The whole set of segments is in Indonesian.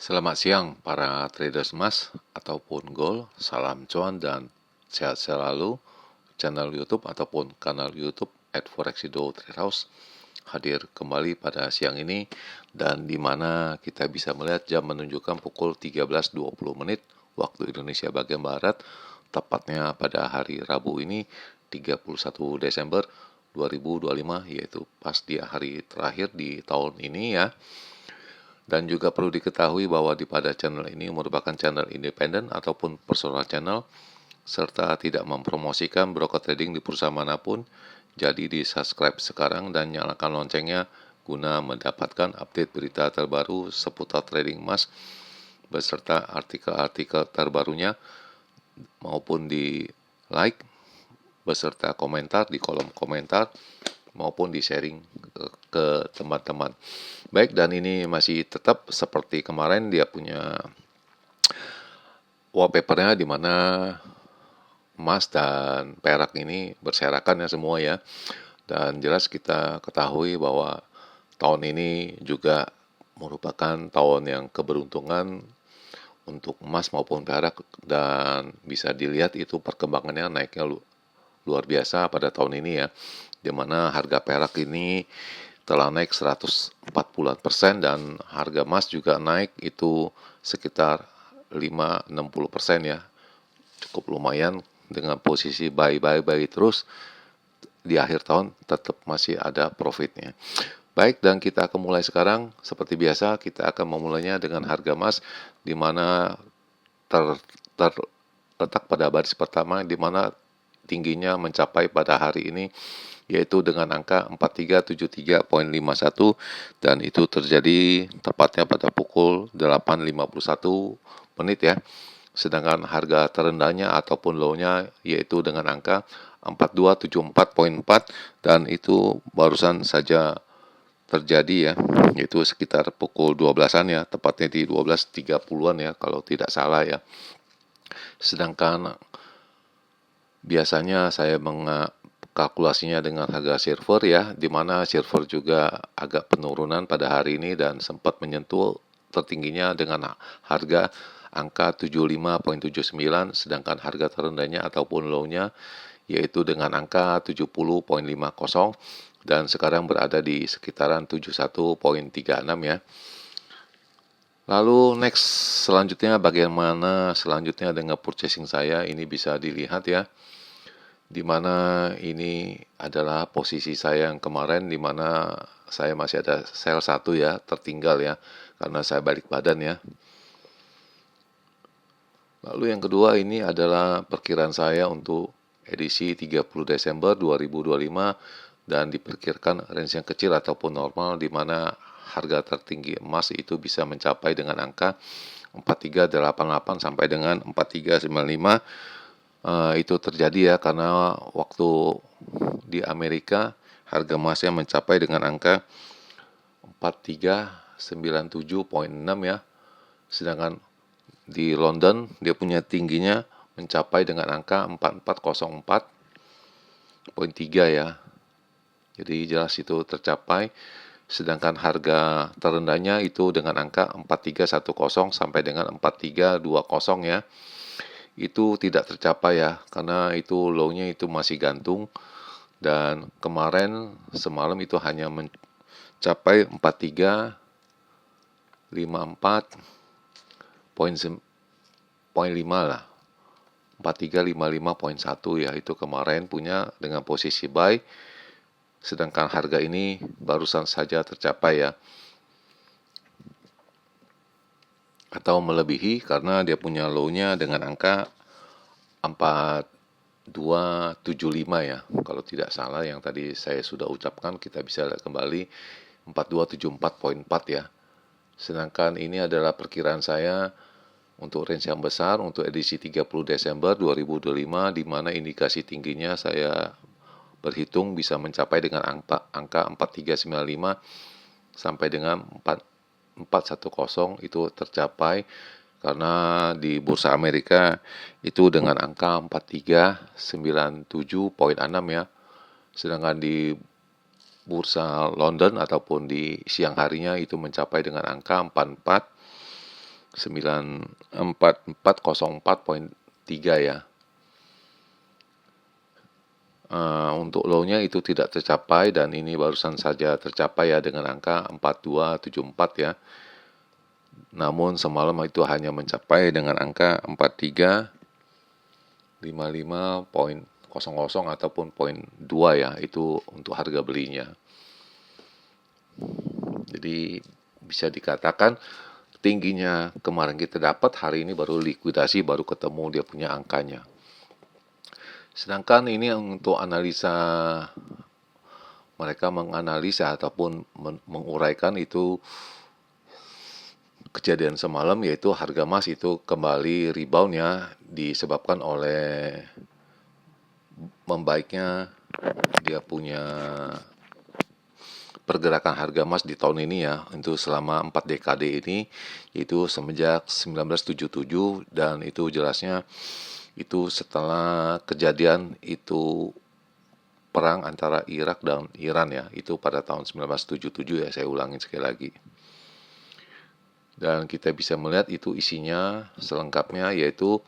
Selamat siang para traders emas ataupun gold, salam cuan dan sehat selalu. Channel YouTube ataupun kanal YouTube @forexido Trade House hadir kembali pada siang ini dan di mana kita bisa melihat jam menunjukkan pukul 13.20 menit waktu Indonesia bagian barat, tepatnya pada hari Rabu ini 31 Desember 2025, yaitu pas di hari terakhir di tahun ini ya. Dan juga perlu diketahui bahwa pada channel ini merupakan channel independen ataupun personal channel, serta tidak mempromosikan broker trading di perusahaan manapun. Jadi di subscribe sekarang dan nyalakan loncengnya guna mendapatkan update berita terbaru seputar trading emas beserta artikel-artikel terbarunya, maupun di like beserta komentar di kolom komentar maupun di sharing ke teman-teman. Baik, dan ini masih tetap seperti kemarin, dia punya wallpapernya di mana emas dan perak ini berserakan ya semua ya. Dan jelas kita ketahui bahwa tahun ini juga merupakan tahun yang keberuntungan untuk emas maupun perak, dan bisa dilihat itu perkembangannya naiknya luar biasa pada tahun ini ya, di mana harga perak ini telah naik 140% dan harga emas juga naik itu sekitar 5-60% ya. Cukup lumayan dengan posisi buy terus di akhir tahun tetap masih ada profitnya. Baik, dan kita akan mulai sekarang. Seperti biasa kita akan memulainya dengan harga emas di mana terletak pada baris pertama, di mana tingginya mencapai pada hari ini yaitu dengan angka 4373.51, dan itu terjadi tepatnya pada pukul 8.51 menit ya. Sedangkan harga terendahnya ataupun low-nya yaitu dengan angka 4274.4, dan itu barusan saja terjadi ya, yaitu sekitar pukul 12-an ya, tepatnya di 12.30-an ya kalau tidak salah ya. Sedangkan biasanya saya kalkulasinya dengan harga silver ya, di mana silver juga agak penurunan pada hari ini dan sempat menyentuh tertingginya dengan harga angka 75.79, sedangkan harga terendahnya ataupun low-nya yaitu dengan angka 70.50, dan sekarang berada di sekitaran 71.36 ya. Lalu next selanjutnya bagaimana selanjutnya dengan purchasing saya, ini bisa dilihat ya, di mana ini adalah posisi saya yang kemarin, di mana saya masih ada sell 1 ya, tertinggal ya, karena saya balik badan ya. Lalu yang kedua ini adalah perkiraan saya untuk edisi 30 Desember 2025, dan diperkirakan range yang kecil ataupun normal, di mana harga tertinggi emas itu bisa mencapai dengan angka 4388 sampai dengan 4395. Itu terjadi ya karena waktu di Amerika harga emasnya mencapai dengan angka 4397.6 ya. Sedangkan di London dia punya tingginya mencapai dengan angka 4404.3 ya. Jadi jelas itu tercapai. Sedangkan harga terendahnya itu dengan angka 4310 sampai dengan 4320 ya. Itu tidak tercapai ya, karena itu low-nya itu masih gantung. Dan kemarin semalam itu hanya mencapai 4354.5 lah. 4355.1 ya, itu kemarin punya dengan posisi buy. Sedangkan harga ini barusan saja tercapai ya, atau melebihi, karena dia punya low-nya dengan angka 4275 ya, kalau tidak salah yang tadi saya sudah ucapkan. Kita bisa lihat kembali 4274.4 ya. Sedangkan ini adalah perkiraan saya untuk range yang besar untuk edisi 30 Desember 2025, di mana indikasi tingginya saya berhitung bisa mencapai dengan angka 4395 sampai dengan 4410 itu tercapai, karena di bursa Amerika itu dengan angka 4397.6 ya. Sedangkan di bursa London ataupun di siang harinya itu mencapai dengan angka 9404.3 ya. Untuk low-nya itu tidak tercapai dan ini barusan saja tercapai ya dengan angka 4274 ya. Namun semalam itu hanya mencapai dengan angka 4355.00 ataupun 0.2 ya, itu untuk harga belinya. Jadi bisa dikatakan tingginya kemarin kita dapat, hari ini baru likuidasi, baru ketemu dia punya angkanya. Sedangkan ini untuk analisa, mereka menganalisa ataupun menguraikan itu kejadian semalam, yaitu harga emas itu kembali rebound ya, disebabkan oleh membaiknya dia punya pergerakan harga emas di tahun ini ya, itu selama 4 dekade ini, itu semenjak 1977, dan itu jelasnya itu setelah kejadian itu perang antara Irak dan Iran ya, itu pada tahun 1977 ya, saya ulangin sekali lagi. Dan kita bisa melihat itu isinya selengkapnya, yaitu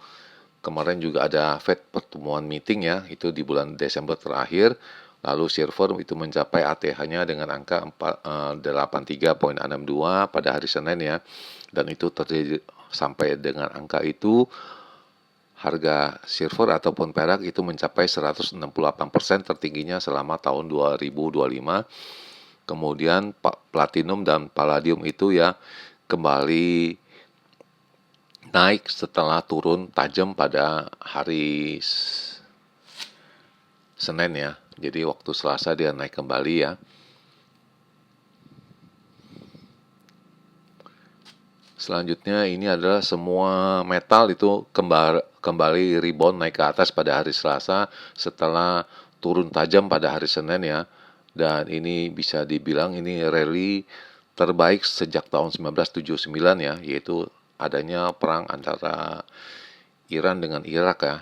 kemarin juga ada Fed pertemuan meeting ya, itu di bulan Desember terakhir. Lalu silver itu mencapai ATH-nya dengan angka 83.62 pada hari Senin ya. Dan itu terjadi sampai dengan angka itu, harga silver ataupun perak itu mencapai 168% tertingginya selama tahun 2025. Kemudian platinum dan palladium itu ya kembali naik setelah turun tajam pada hari Senin ya. Jadi waktu Selasa dia naik kembali ya. Selanjutnya ini adalah semua metal itu kembali rebound naik ke atas pada hari Selasa setelah turun tajam pada hari Senin ya. Dan ini bisa dibilang ini rally terbaik sejak tahun 1979 ya, yaitu adanya perang antara Iran dengan Irak ya.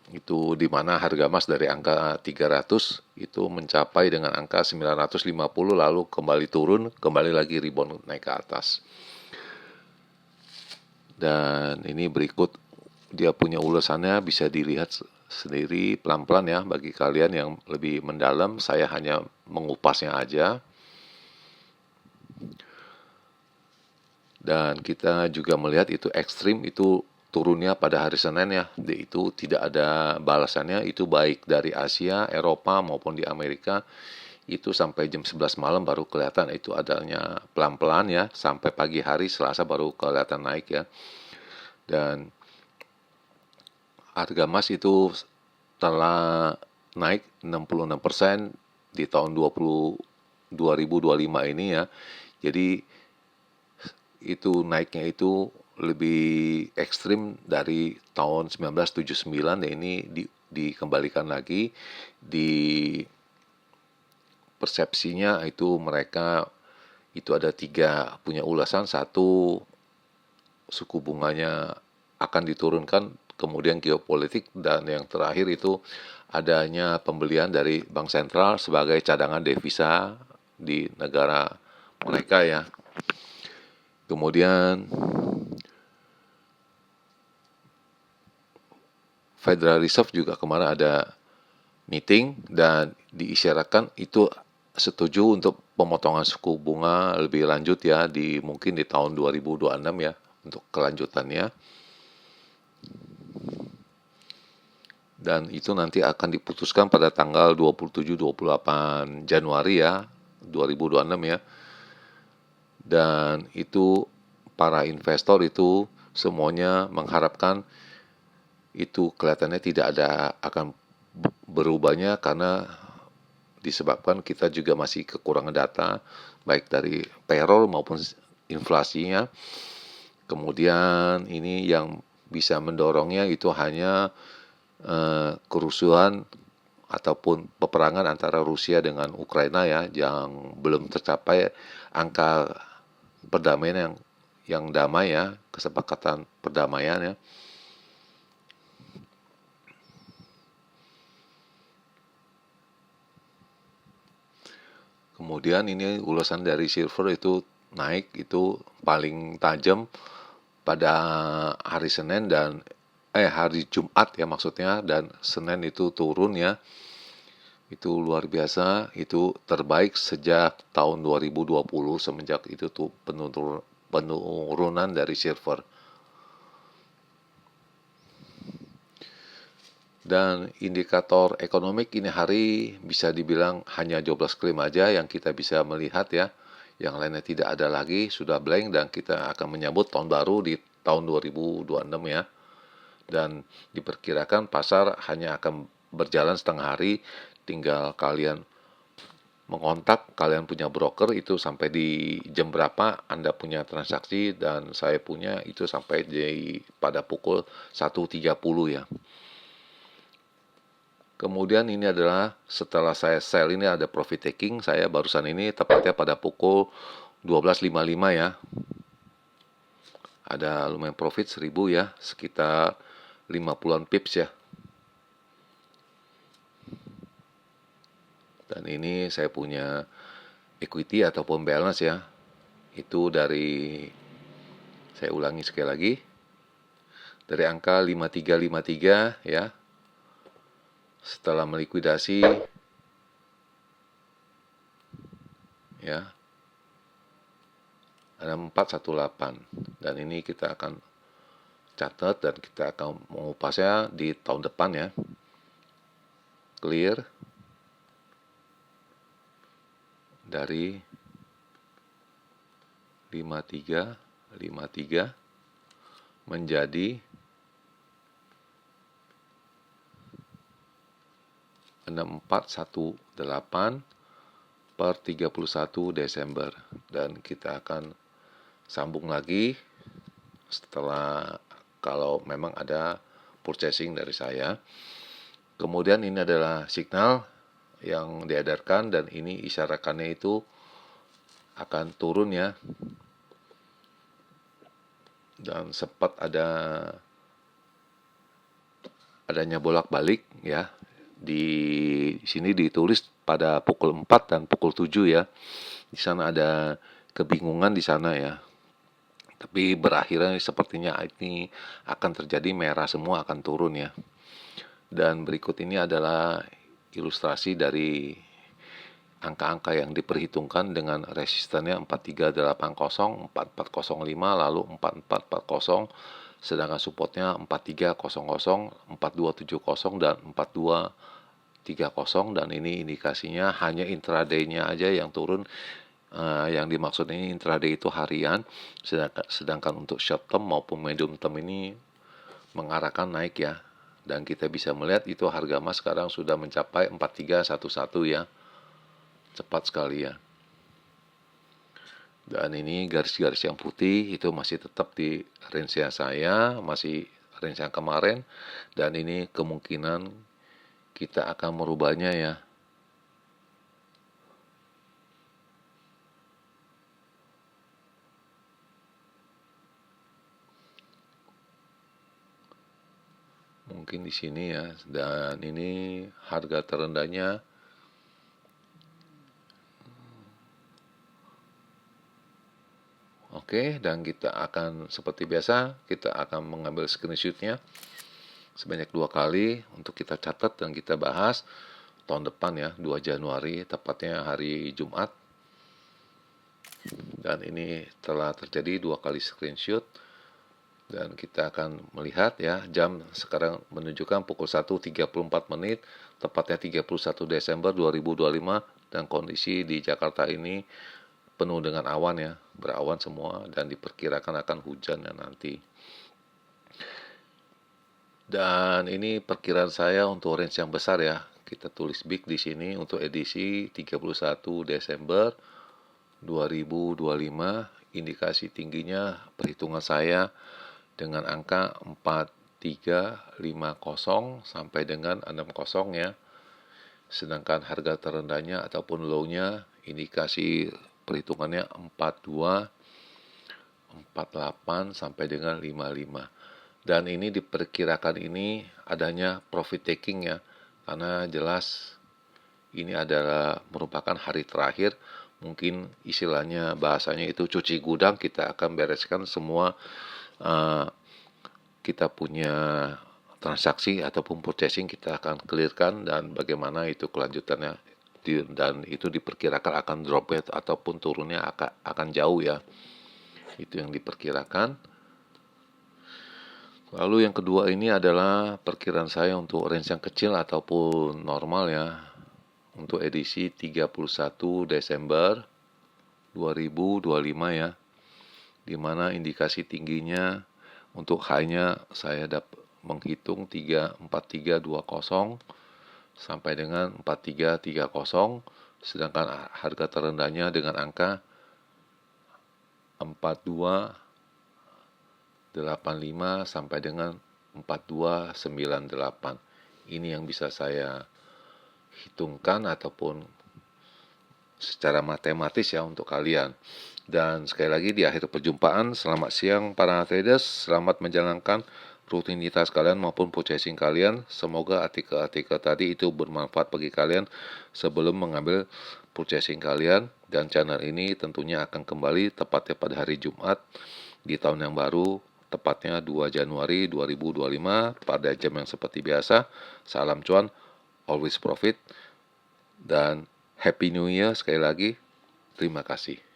Itu di mana harga emas dari angka 300 itu mencapai dengan angka 950, lalu kembali turun, kembali lagi rebound naik ke atas. Dan ini berikut dia punya ulasannya, bisa dilihat sendiri pelan-pelan ya bagi kalian yang lebih mendalam. Saya hanya mengupasnya aja. Dan kita juga melihat itu ekstrim, itu turunnya pada hari Senin ya, itu tidak ada balasannya, itu baik dari Asia, Eropa maupun di Amerika, itu sampai jam 11 malam baru kelihatan itu adanya pelan-pelan ya, sampai pagi hari Selasa baru kelihatan naik ya. Dan harga emas itu telah naik 66% di tahun 2025 ini ya. Jadi itu naiknya itu lebih ekstrim dari tahun 1979 ya, ini dikembalikan lagi di persepsinya itu mereka itu ada 3 punya ulasan. Satu, suku bunganya akan diturunkan, kemudian geopolitik, dan yang terakhir itu adanya pembelian dari bank sentral sebagai cadangan devisa di negara mereka ya. Kemudian Federal Reserve juga kemarin ada meeting dan diisyaratkan itu setuju untuk pemotongan suku bunga lebih lanjut ya, mungkin di tahun 2026 ya untuk kelanjutannya. Dan itu nanti akan diputuskan pada tanggal 27-28 Januari ya 2026 ya. Dan itu para investor itu semuanya mengharapkan itu kelihatannya tidak ada akan berubahnya, karena disebabkan kita juga masih kekurangan data baik dari payroll maupun inflasinya. Kemudian ini yang bisa mendorongnya itu hanya kerusuhan ataupun peperangan antara Rusia dengan Ukraina ya, yang belum tercapai angka perdamaian yang damai ya, kesepakatan perdamaian ya. Kemudian ini ulasan dari silver itu naik, itu paling tajam pada hari Senin dan hari Jumat ya maksudnya, dan Senin itu turun ya. Itu luar biasa, itu terbaik sejak tahun 2020 semenjak itu tuh penurunan dari silver. Dan indikator ekonomi ini hari bisa dibilang hanya 12 klaim aja yang kita bisa melihat ya. Yang lainnya tidak ada lagi, sudah blank, dan kita akan menyambut tahun baru di tahun 2026 ya. Dan diperkirakan pasar hanya akan berjalan setengah hari, tinggal kalian mengontak, kalian punya broker itu sampai di jam berapa Anda punya transaksi, dan saya punya itu sampai pada pukul 1.30 ya. Kemudian ini adalah setelah saya sell, ini ada profit taking, saya barusan ini tepatnya pada pukul 12.55 ya. Ada lumayan profit 1.000 ya, sekitar 50-an pips ya. Dan ini saya punya equity ataupun balance ya. Itu dari, saya ulangi sekali lagi, dari angka 5353 ya. Setelah melikuidasi ya, ada 418, dan ini kita akan catat dan kita akan mengupasnya di tahun depan ya. Clear dari 5353 menjadi 6418 per 31 Desember, dan kita akan sambung lagi setelah kalau memang ada purchasing dari saya. Kemudian ini adalah signal yang diedarkan, dan ini isyaratkannya itu akan turun ya. Dan sempat adanya bolak-balik ya. Di sini ditulis pada pukul 4 dan pukul 7 ya. Di sana ada kebingungan di sana ya. Tapi berakhirnya sepertinya ini akan terjadi merah semua, akan turun ya. Dan berikut ini adalah ilustrasi dari angka-angka yang diperhitungkan dengan resistannya 4380, 4405, lalu 4440, sedangkan supportnya 4300, 4270, dan 4230, dan ini indikasinya hanya intraday-nya aja yang turun. Yang dimaksud ini intraday itu harian, sedangkan untuk short term maupun medium term ini mengarahkan naik ya. Dan kita bisa melihat itu harga emas sekarang sudah mencapai 4311 ya. Cepat sekali ya. Dan ini garis-garis yang putih itu masih tetap di range saya, masih range yang kemarin, dan ini kemungkinan kita akan merubahnya ya. Mungkin di sini ya, dan ini harga terendahnya oke, dan kita akan seperti biasa, kita akan mengambil screenshotnya sebanyak 2 kali untuk kita catat dan kita bahas tahun depan ya, 2 Januari, tepatnya hari Jumat. Dan ini telah terjadi 2 kali screenshot, dan kita akan melihat ya, jam sekarang menunjukkan pukul 1.34 menit, tepatnya 31 Desember 2025, dan kondisi di Jakarta ini penuh dengan awan ya, berawan semua, dan diperkirakan akan hujan ya nanti. Dan ini perkiraan saya untuk range yang besar ya. Kita tulis big di sini untuk edisi 31 Desember 2025. Indikasi tingginya perhitungan saya dengan angka 4350 sampai dengan 60 ya. Sedangkan harga terendahnya ataupun low-nya indikasi perhitungannya 42, 48 sampai dengan 55. Dan ini diperkirakan ini adanya profit taking ya, karena jelas ini adalah merupakan hari terakhir, mungkin istilahnya bahasanya itu cuci gudang, kita akan bereskan semua uh, kita punya transaksi ataupun purchasing, kita akan clearkan dan bagaimana itu kelanjutannya, dan itu diperkirakan akan drop rate ataupun turunnya akan jauh ya, itu yang diperkirakan. Lalu yang kedua ini adalah perkiraan saya untuk range yang kecil ataupun normal ya, untuk edisi 31 Desember 2025 ya, dimana indikasi tingginya untuk high-nya saya menghitung 4320 sampai dengan 4330, sedangkan harga terendahnya dengan angka 4285 sampai dengan 4298. Ini yang bisa saya hitungkan ataupun secara matematis ya untuk kalian. Dan sekali lagi di akhir perjumpaan, selamat siang para traders, selamat menjalankan rutinitas kalian maupun purchasing kalian. Semoga artikel-artikel tadi itu bermanfaat bagi kalian sebelum mengambil purchasing kalian. Dan channel ini tentunya akan kembali tepatnya pada hari Jumat di tahun yang baru, tepatnya 2 Januari 2025 pada jam yang seperti biasa. Salam cuan, always profit, dan Happy New Year sekali lagi. Terima kasih.